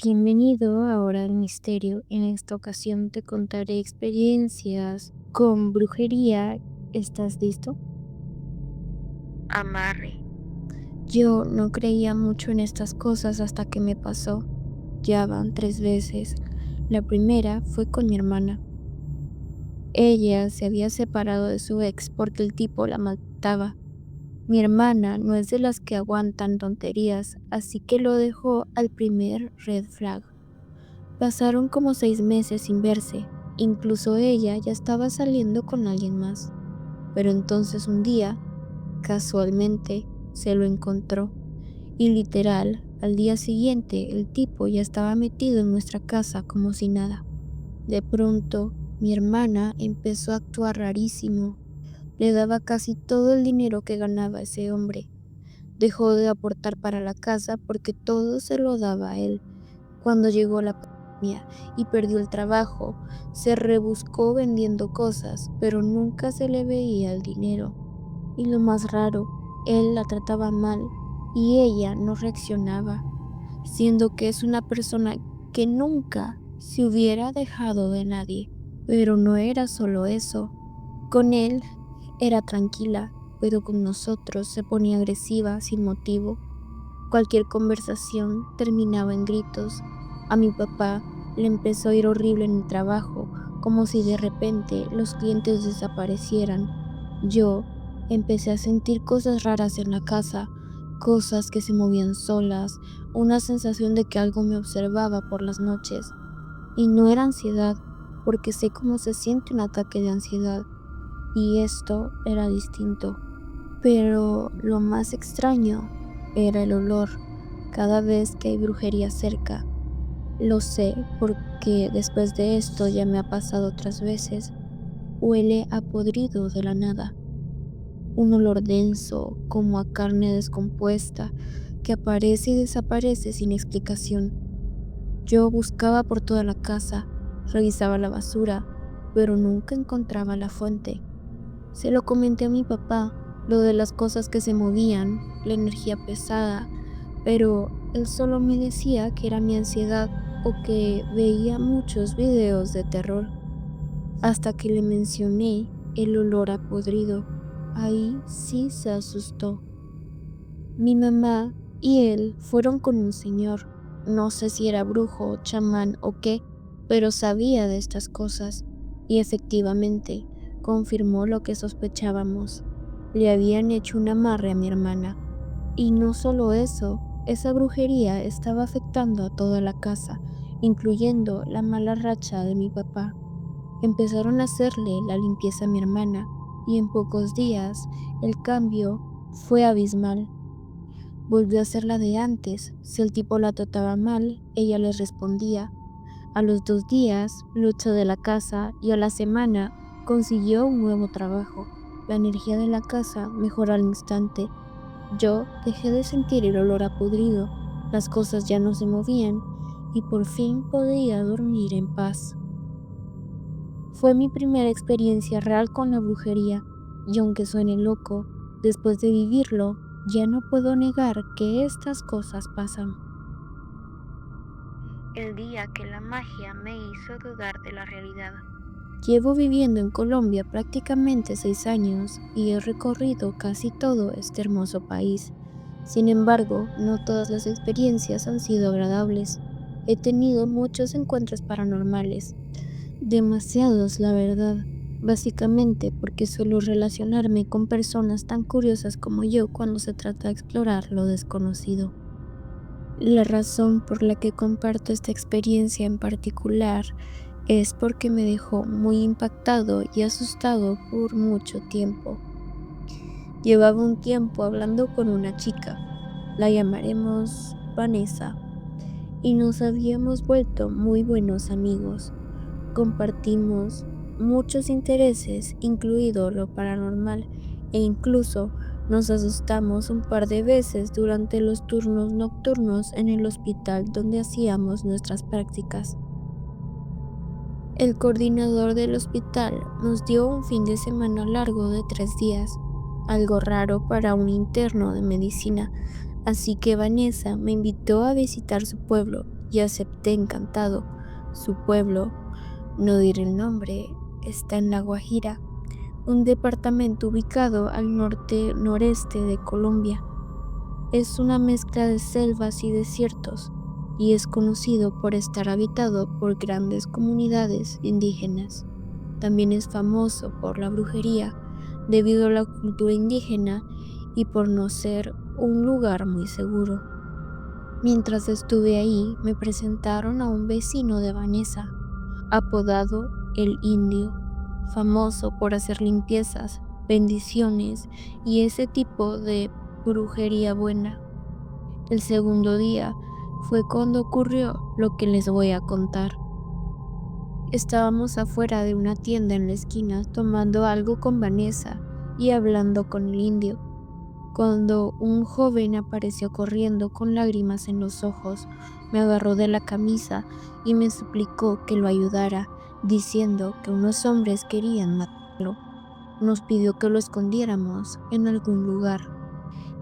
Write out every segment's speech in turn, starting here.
Bienvenido a Hora del Misterio. En esta ocasión te contaré experiencias con brujería. ¿Estás listo? Amarre. Yo no creía mucho en estas cosas hasta que me pasó. Ya van 3 veces. La primera fue con mi hermana. Ella se había separado de su ex porque el tipo la mataba. Mi hermana no es de las que aguantan tonterías, así que lo dejó al primer red flag. Pasaron como 6 meses sin verse, incluso ella ya estaba saliendo con alguien más. Pero entonces un día, casualmente, se lo encontró. Y literal, al día siguiente el tipo ya estaba metido en nuestra casa como si nada. De pronto, mi hermana empezó a actuar rarísimo. Le daba casi todo el dinero que ganaba ese hombre. Dejó de aportar para la casa porque todo se lo daba a él. Cuando llegó la pandemia y perdió el trabajo, se rebuscó vendiendo cosas, pero nunca se le veía el dinero. Y lo más raro, él la trataba mal y ella no reaccionaba, siendo que es una persona que nunca se hubiera dejado de nadie. Pero no era solo eso. Con él era tranquila, pero con nosotros se ponía agresiva sin motivo. Cualquier conversación terminaba en gritos. A mi papá le empezó a ir horrible en el trabajo, como si de repente los clientes desaparecieran. Yo empecé a sentir cosas raras en la casa, cosas que se movían solas, una sensación de que algo me observaba por las noches. Y no era ansiedad, porque sé cómo se siente un ataque de ansiedad, y esto era distinto. Pero lo más extraño era el olor cada vez que hay brujería cerca. Lo sé porque después de esto ya me ha pasado otras veces. Huele a podrido de la nada. Un olor denso, como a carne descompuesta, que aparece y desaparece sin explicación. Yo buscaba por toda la casa, revisaba la basura, pero nunca encontraba la fuente. Se lo comenté a mi papá, lo de las cosas que se movían, la energía pesada, pero él solo me decía que era mi ansiedad o que veía muchos videos de terror, hasta que le mencioné el olor a podrido. Ahí sí se asustó. Mi mamá y él fueron con un señor, no sé si era brujo, chamán o qué, pero sabía de estas cosas, y efectivamente confirmó lo que sospechábamos. Le habían hecho un amarre a mi hermana. Y no solo eso, esa brujería estaba afectando a toda la casa, incluyendo la mala racha de mi papá. Empezaron a hacerle la limpieza a mi hermana, y en pocos días el cambio fue abismal. Volvió a ser la de antes. Si el tipo la trataba mal, ella les respondía. A los 2 días, luchó de la casa y a la semana consiguió un nuevo trabajo. La energía de la casa mejoró al instante. Yo dejé de sentir el olor a podrido, las cosas ya no se movían y por fin podía dormir en paz. Fue mi primera experiencia real con la brujería, y aunque suene loco, después de vivirlo, ya no puedo negar que estas cosas pasan. El día que la magia me hizo dudar de la realidad. Llevo viviendo en Colombia prácticamente 6 años y he recorrido casi todo este hermoso país. Sin embargo, no todas las experiencias han sido agradables. He tenido muchos encuentros paranormales, demasiados la verdad, básicamente porque suelo relacionarme con personas tan curiosas como yo cuando se trata de explorar lo desconocido. La razón por la que comparto esta experiencia en particular es porque me dejó muy impactado y asustado por mucho tiempo. Llevaba un tiempo hablando con una chica, la llamaremos Vanessa, y nos habíamos vuelto muy buenos amigos. Compartimos muchos intereses, incluido lo paranormal, e incluso nos asustamos un par de veces durante los turnos nocturnos en el hospital donde hacíamos nuestras prácticas. El coordinador del hospital nos dio un fin de semana largo de 3 días, algo raro para un interno de medicina, así que Vanessa me invitó a visitar su pueblo, y acepté encantado. Su pueblo, no diré el nombre, está en La Guajira, un departamento ubicado al norte-noreste de Colombia. Es una mezcla de selvas y desiertos, y es conocido por estar habitado por grandes comunidades indígenas. También es famoso por la brujería, debido a la cultura indígena y por no ser un lugar muy seguro. Mientras estuve ahí, me presentaron a un vecino de Vanessa, apodado El Indio, famoso por hacer limpiezas, bendiciones y ese tipo de brujería buena. El segundo día fue cuando ocurrió lo que les voy a contar. Estábamos afuera de una tienda en la esquina tomando algo con Vanessa y hablando con el indio, cuando un joven apareció corriendo con lágrimas en los ojos. Me agarró de la camisa y me suplicó que lo ayudara, diciendo que unos hombres querían matarlo. Nos pidió que lo escondiéramos en algún lugar.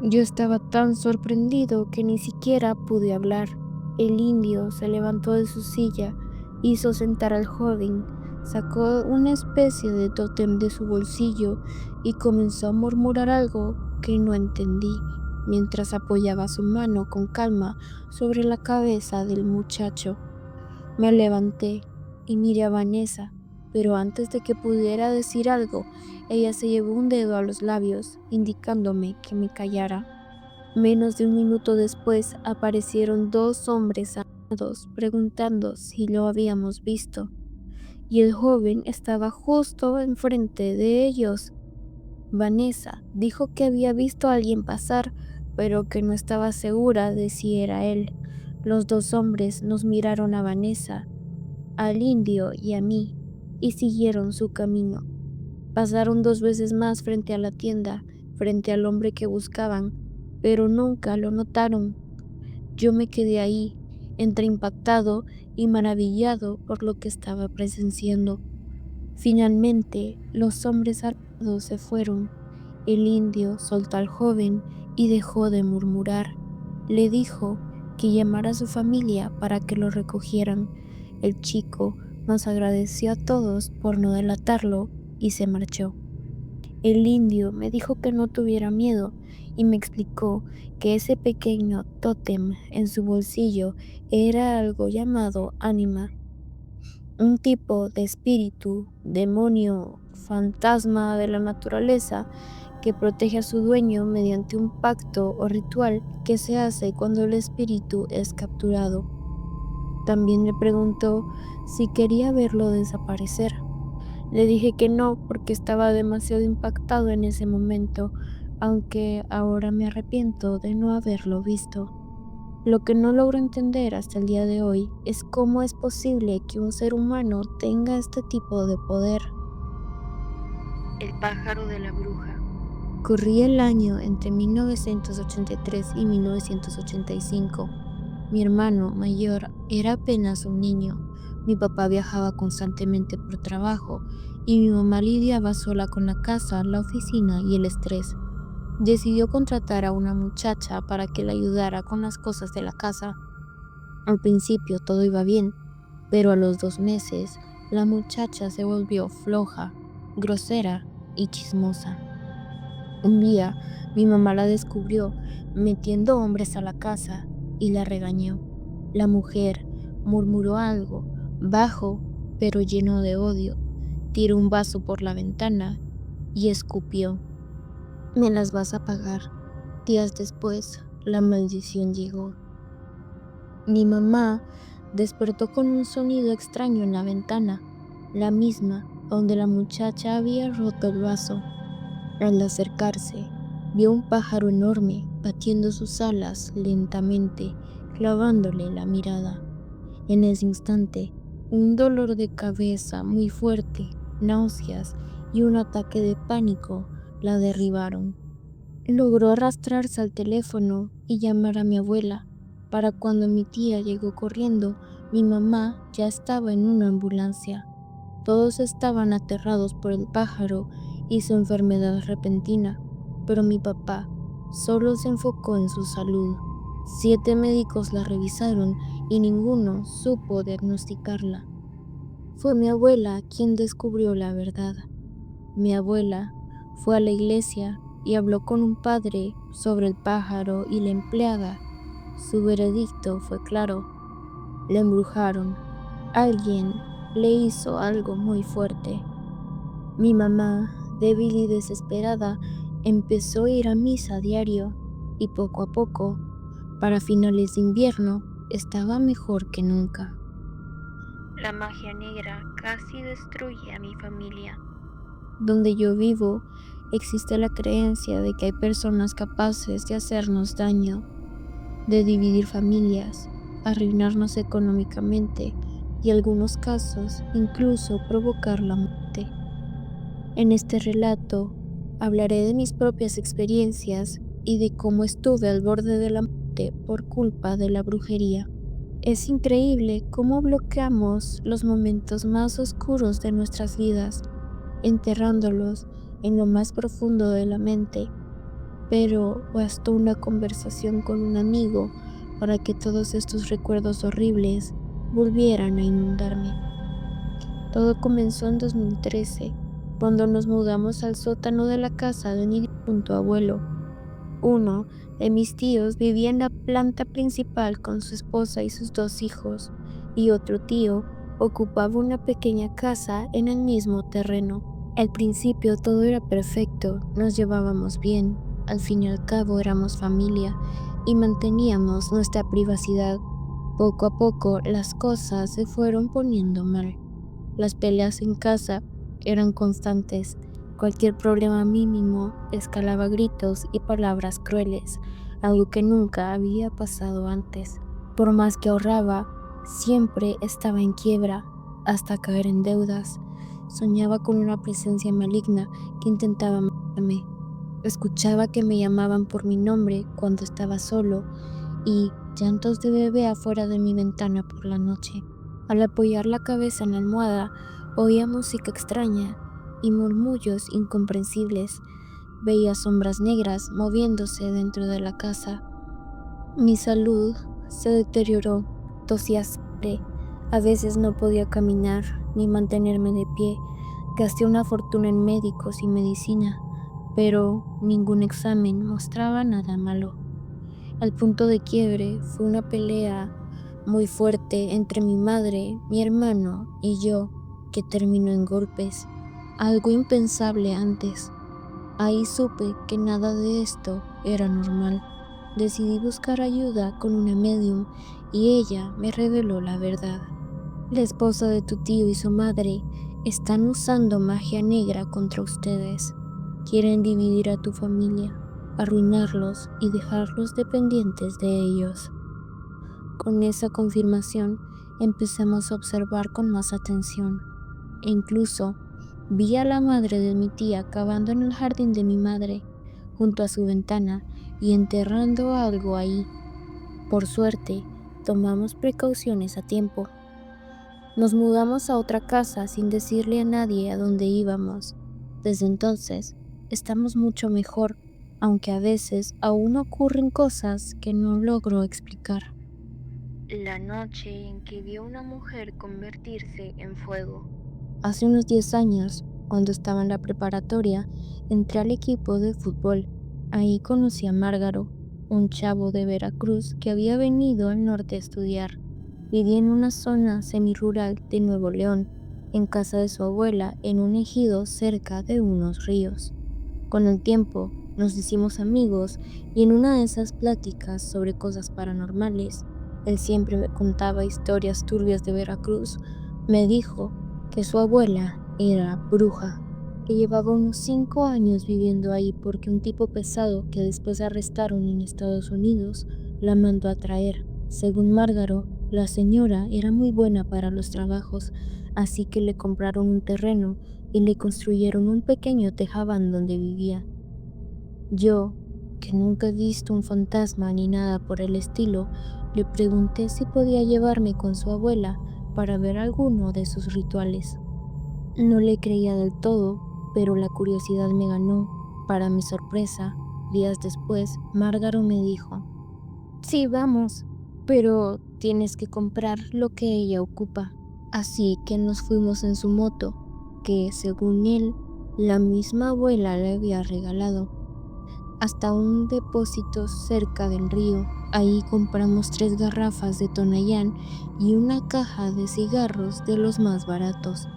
Yo estaba tan sorprendido que ni siquiera pude hablar. El indio se levantó de su silla, hizo sentar al joven, sacó una especie de tótem de su bolsillo y comenzó a murmurar algo que no entendí, mientras apoyaba su mano con calma sobre la cabeza del muchacho. Me levanté y miré a Vanessa, pero antes de que pudiera decir algo, ella se llevó un dedo a los labios, indicándome que me callara. Menos de un minuto después aparecieron dos hombres armados preguntando si lo habíamos visto, y el joven estaba justo enfrente de ellos. Vanessa dijo que había visto a alguien pasar, pero que no estaba segura de si era él. Los dos hombres nos miraron a Vanessa, al indio y a mí, y siguieron su camino. Pasaron dos veces más frente a la tienda, frente al hombre que buscaban, pero nunca lo notaron. Yo me quedé ahí, entre impactado y maravillado por lo que estaba presenciando. Finalmente, los hombres armados se fueron. El indio soltó al joven y dejó de murmurar. Le dijo que llamara a su familia para que lo recogieran. El chico nos agradeció a todos por no delatarlo y se marchó. El indio me dijo que no tuviera miedo y me explicó que ese pequeño tótem en su bolsillo era algo llamado ánima, un tipo de espíritu, demonio, fantasma de la naturaleza que protege a su dueño mediante un pacto o ritual que se hace cuando el espíritu es capturado. También me preguntó si quería verlo desaparecer. Le dije que no porque estaba demasiado impactado en ese momento, aunque ahora me arrepiento de no haberlo visto. Lo que no logro entender hasta el día de hoy es cómo es posible que un ser humano tenga este tipo de poder. El pájaro de la bruja. Corría el año entre 1983 y 1985. Mi hermano mayor era apenas un niño. Mi papá viajaba constantemente por trabajo y mi mamá lidiaba sola con la casa, la oficina y el estrés. Decidió contratar a una muchacha para que le ayudara con las cosas de la casa. Al principio todo iba bien, pero a los 2 meses la muchacha se volvió floja, grosera y chismosa. Un día mi mamá la descubrió metiendo hombres a la casa y la regañó. La mujer murmuró algo, bajo pero lleno de odio, tiró un vaso por la ventana y escupió. Me las vas a pagar. Días después, la maldición llegó. Mi mamá despertó con un sonido extraño en la ventana, la misma donde la muchacha había roto el vaso. Al acercarse, vio un pájaro enorme batiendo sus alas lentamente, clavándole la mirada. En ese instante, un dolor de cabeza muy fuerte, náuseas y un ataque de pánico la derribaron. Logró arrastrarse al teléfono y llamar a mi abuela. Para cuando mi tía llegó corriendo, mi mamá ya estaba en una ambulancia. Todos estaban aterrados por el pájaro y su enfermedad repentina, pero mi papá solo se enfocó en su salud. 7 médicos la revisaron y ninguno supo diagnosticarla. Fue mi abuela quien descubrió la verdad. Mi abuela fue a la iglesia y habló con un padre sobre el pájaro y la empleada. Su veredicto fue claro: le embrujaron. Alguien le hizo algo muy fuerte. Mi mamá, débil y desesperada, empezó a ir a misa a diario y poco a poco, para finales de invierno, estaba mejor que nunca. La magia negra casi destruye a mi familia. Donde yo vivo, existe la creencia de que hay personas capaces de hacernos daño, de dividir familias, arruinarnos económicamente y, en algunos casos, incluso provocar la muerte. En este relato hablaré de mis propias experiencias y de cómo estuve al borde de la muerte por culpa de la brujería. Es increíble cómo bloqueamos los momentos más oscuros de nuestras vidas, enterrándolos en lo más profundo de la mente, pero bastó una conversación con un amigo para que todos estos recuerdos horribles volvieran a inundarme. Todo comenzó en 2013, cuando nos mudamos al sótano de la casa de mi difunto abuelo. Uno de mis tíos vivía en la planta principal con su esposa y sus 2 hijos, y otro tío ocupaba una pequeña casa en el mismo terreno. Al principio todo era perfecto, nos llevábamos bien, al fin y al cabo éramos familia y manteníamos nuestra privacidad. Poco a poco las cosas se fueron poniendo mal. Las peleas en casa eran constantes. Cualquier problema mínimo escalaba a gritos y palabras crueles, algo que nunca había pasado antes. Por más que ahorraba, siempre estaba en quiebra, hasta caer en deudas. Soñaba con una presencia maligna que intentaba matarme. Escuchaba que me llamaban por mi nombre cuando estaba solo y llantos de bebé afuera de mi ventana por la noche. Al apoyar la cabeza en la almohada, oía música extraña y murmullos incomprensibles. Veía sombras negras moviéndose dentro de la casa. Mi salud se deterioró, tosía sangre, a veces no podía caminar ni mantenerme de pie. Gasté una fortuna en médicos y medicina, pero ningún examen mostraba nada malo. Al punto de quiebre fue una pelea muy fuerte entre mi madre, mi hermano y yo, que terminó en golpes, algo impensable antes. Ahí supe que nada de esto era normal. Decidí buscar ayuda con una medium y ella me reveló la verdad. La esposa de tu tío y su madre están usando magia negra contra ustedes. Quieren dividir a tu familia, arruinarlos y dejarlos dependientes de ellos. Con esa confirmación empezamos a observar con más atención, e incluso vi a la madre de mi tía cavando en el jardín de mi madre, junto a su ventana, y enterrando algo ahí. Por suerte, tomamos precauciones a tiempo. Nos mudamos a otra casa sin decirle a nadie a dónde íbamos. Desde entonces, estamos mucho mejor, aunque a veces aún ocurren cosas que no logro explicar. La noche en que vio una mujer convertirse en fuego. Hace unos 10 años, cuando estaba en la preparatoria, entré al equipo de fútbol. Ahí conocí a Márgaro, un chavo de Veracruz que había venido al norte a estudiar. Vivía en una zona semirural de Nuevo León, en casa de su abuela, en un ejido cerca de unos ríos. Con el tiempo nos hicimos amigos y en una de esas pláticas sobre cosas paranormales, él siempre me contaba historias turbias de Veracruz. Me dijo que su abuela era bruja, que llevaba unos 5 años viviendo ahí porque un tipo pesado que después arrestaron en Estados Unidos la mandó a traer. Según Márgaro, la señora era muy buena para los trabajos, así que le compraron un terreno y le construyeron un pequeño tejabán donde vivía. Yo, que nunca he visto un fantasma ni nada por el estilo, le pregunté si podía llevarme con su abuela para ver alguno de sus rituales. No le creía del todo, pero la curiosidad me ganó. Para mi sorpresa, días después, Márgaro me dijo: sí, vamos, pero tienes que comprar lo que ella ocupa. Así que nos fuimos en su moto, que según él, la misma abuela le había regalado, hasta un depósito cerca del río. Ahí compramos 3 garrafas de Tonayán y una caja de cigarros de los más baratos.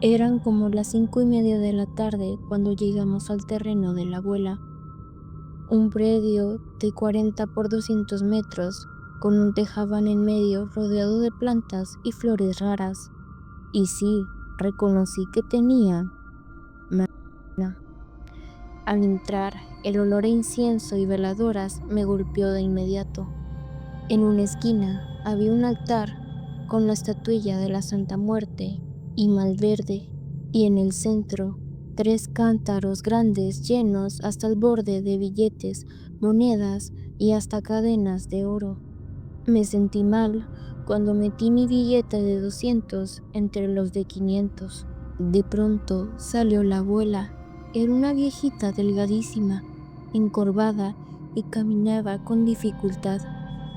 Eran como las 5:30 de la tarde cuando llegamos al terreno de la abuela. Un predio de 40 por 200 metros, con un tejabán en medio rodeado de plantas y flores raras. Y sí, reconocí que tenía marihuana. Al entrar, el olor a incienso y veladoras me golpeó de inmediato. En una esquina había un altar con la estatuilla de la Santa Muerte y Malverde, y en el centro 3 cántaros grandes llenos hasta el borde de billetes, monedas y hasta cadenas de oro. Me sentí mal cuando metí mi billete de 200 entre los de 500. De pronto salió la abuela. Era una viejita delgadísima, encorvada y caminaba con dificultad.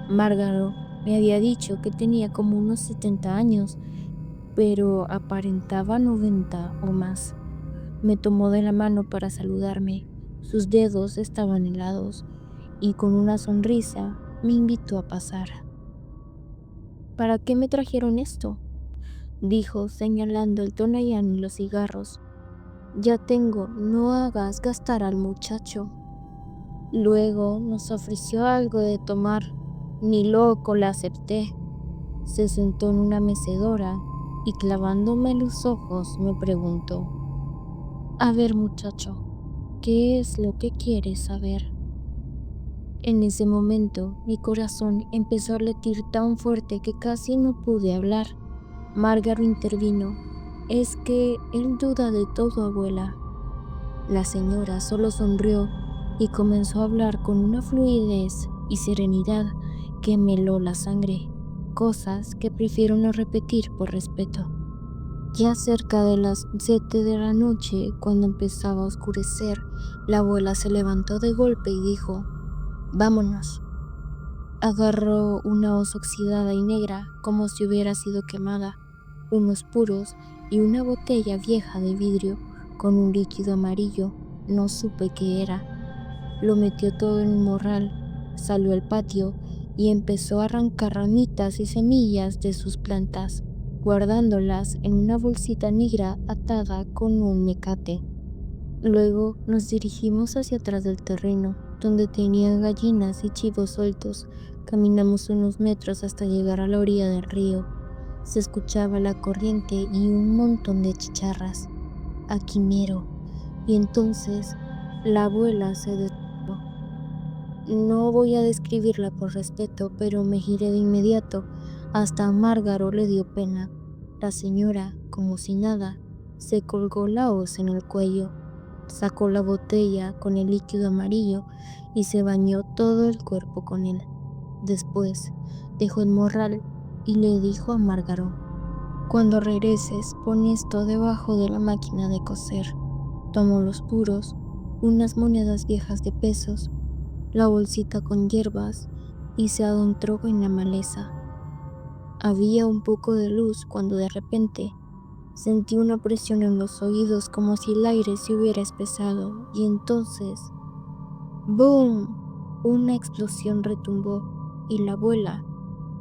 Márgaro me había dicho que tenía como unos 70 años, pero aparentaba 90 o más. Me tomó de la mano para saludarme. Sus dedos estaban helados y con una sonrisa me invitó a pasar. ¿Para qué me trajeron esto?, dijo señalando el Tonayán y los cigarros. Ya tengo, no hagas gastar al muchacho. Luego nos ofreció algo de tomar. Ni loco la acepté. Se sentó en una mecedora y clavándome los ojos me preguntó: a ver, muchacho, ¿qué es lo que quieres saber? En ese momento mi corazón empezó a latir tan fuerte que casi no pude hablar. Márgaro intervino: es que él duda de todo, abuela. La señora solo sonrió y comenzó a hablar con una fluidez y serenidad que me heló la sangre, cosas que prefiero no repetir por respeto. Ya cerca de las 7 de la noche, cuando empezaba a oscurecer, la abuela se levantó de golpe y dijo: vámonos. Agarró una hoz oxidada y negra como si hubiera sido quemada, unos puros y una botella vieja de vidrio con un líquido amarillo. No supe qué era. Lo metió todo en un morral, salió al patio y empezó a arrancar ramitas y semillas de sus plantas, guardándolas en una bolsita negra atada con un mecate. Luego nos dirigimos hacia atrás del terreno, donde tenían gallinas y chivos sueltos. Caminamos unos metros hasta llegar a la orilla del río. Se escuchaba la corriente y un montón de chicharras. Aquí mero. Y entonces la abuela se detuvo. No voy a describirla por respeto, pero me giré de inmediato. Hasta a Márgaro le dio pena. La señora, como si nada, se colgó la hoz en el cuello, sacó la botella con el líquido amarillo y se bañó todo el cuerpo con él. Después dejó el morral y le dijo a Márgaro: cuando regreses, pon esto debajo de la máquina de coser. Tomó los puros, unas monedas viejas de pesos, la bolsita con hierbas y se adentró en la maleza. Había un poco de luz cuando de repente sentí una presión en los oídos como si el aire se hubiera espesado y entonces ¡boom! Una explosión retumbó y la abuela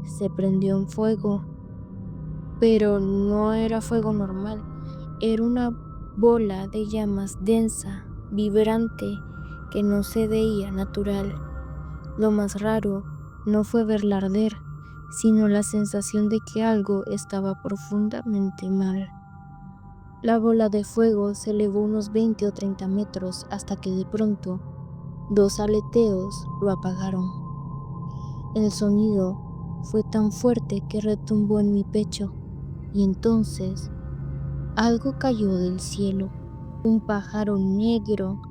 se prendió en fuego. Pero no era fuego normal, era una bola de llamas densa, vibrante, que no se veía natural. Lo más raro no fue verla arder, sino la sensación de que algo estaba profundamente mal. La bola de fuego se elevó unos 20 o 30 metros hasta que de pronto 2 aleteos lo apagaron. El sonido fue tan fuerte que retumbó en mi pecho y entonces algo cayó del cielo. Un pájaro negro,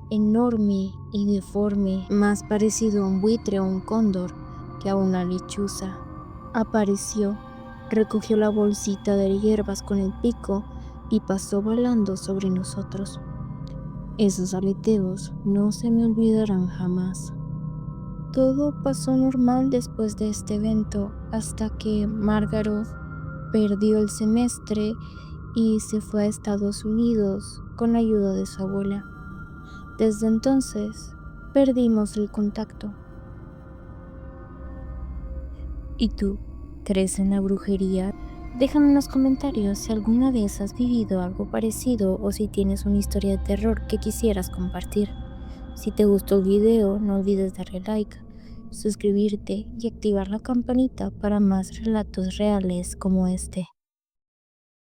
enorme y deforme, más parecido a un buitre o un cóndor que a una lechuza. Apareció, recogió la bolsita de hierbas con el pico y pasó volando sobre nosotros. Esos aleteos no se me olvidarán jamás. Todo pasó normal después de este evento, hasta que Margaret perdió el semestre y se fue a Estados Unidos con la ayuda de su abuela. Desde entonces, perdimos el contacto. ¿Y tú? ¿Crees en la brujería? Déjame en los comentarios si alguna vez has vivido algo parecido o si tienes una historia de terror que quisieras compartir. Si te gustó el video, no olvides darle like, suscribirte y activar la campanita para más relatos reales como este.